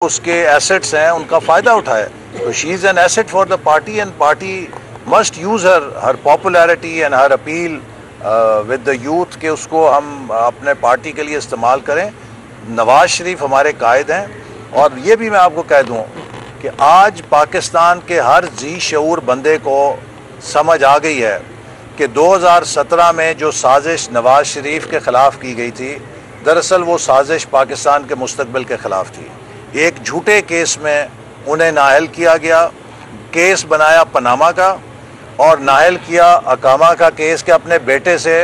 उसके एसेट्स हैं उनका फ़ायदा उठाए। तो she is an asset for the party and party must use her popularity and her appeal with the youth के उसको हम अपने पार्टी के लिए इस्तेमाल करें। नवाज शरीफ हमारे कायद हैं और ये भी मैं आपको कह दूं कि आज पाकिस्तान के हर जी शऊर बंदे को समझ आ गई है कि 2017 में जो साजिश नवाज शरीफ के ख़िलाफ़ की गई थी, दरअसल वो साजिश पाकिस्तान के मुस्तकबिल के ख़िलाफ़ थी। एक झूठे केस में उन्हें नाअहल किया गया, केस बनाया पनामा का और नाअहल किया अकामा का केस के अपने बेटे से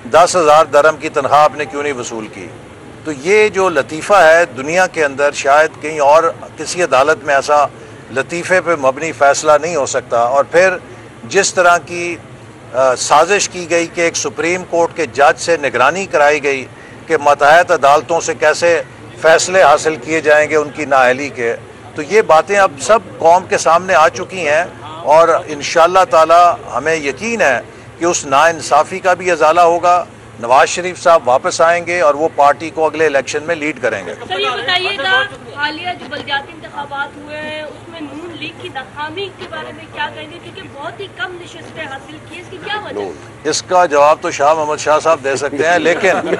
10,000 दरम की तनख्वाह आपने क्यों नहीं वसूल की। तो ये जो लतीफ़ा है दुनिया के अंदर शायद कहीं और किसी अदालत में ऐसा लतीफ़े पे मबनी फ़ैसला नहीं हो सकता। और फिर जिस तरह की साजिश की गई कि एक सुप्रीम कोर्ट के जज से निगरानी कराई गई कि मतहत अदालतों से कैसे फ़ैसले हासिल किए जाएंगे उनकी नाअहली के, तो ये बातें अब सब कौम के सामने आ चुकी हैं और इंशाअल्लाह ताला हमें यकीन है कि उस नाइंसाफ़ी का भी अजाला होगा। नवाज शरीफ साहब वापस आएंगे और वो पार्टी को अगले इलेक्शन में लीड करेंगे। सर ये बताइएगा, हालिया जो बल्दियाती इंतखाबात हुए हैं उसमें नून लीग की नाकामी के बारे में क्या कहेंगे, क्योंकि बहुत ही कम नशिस्तें हासिल की, इसकी क्या वजह? इसका जवाब तो शाह मोहम्मद शाह साहब दे सकते हैं, लेकिन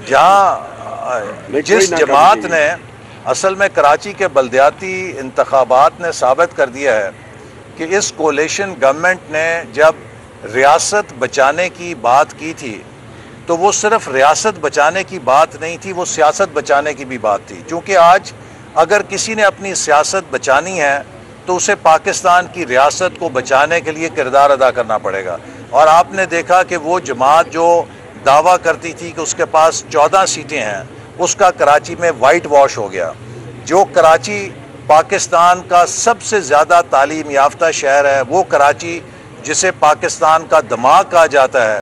जहाँ जिस जमात ने असल में कराची के बल्दियाती इंतखाबात ने साबित कर दिया है कि इस कोलिशन गवर्नमेंट ने जब रियासत बचाने की बात की थी तो वो सिर्फ रियासत बचाने की बात नहीं थी, वो सियासत बचाने की भी बात थी। क्योंकि आज अगर किसी ने अपनी सियासत बचानी है तो उसे पाकिस्तान की रियासत को बचाने के लिए किरदार अदा करना पड़ेगा। और आपने देखा कि वो जमात जो दावा करती थी कि उसके पास 14 सीटें हैं, उसका कराची में वाइट वॉश हो गया। जो कराची पाकिस्तान का सबसे ज़्यादा तालीम याफ्ता शहर है, वो कराची जिसे पाकिस्तान का दिमाग कहा जाता है,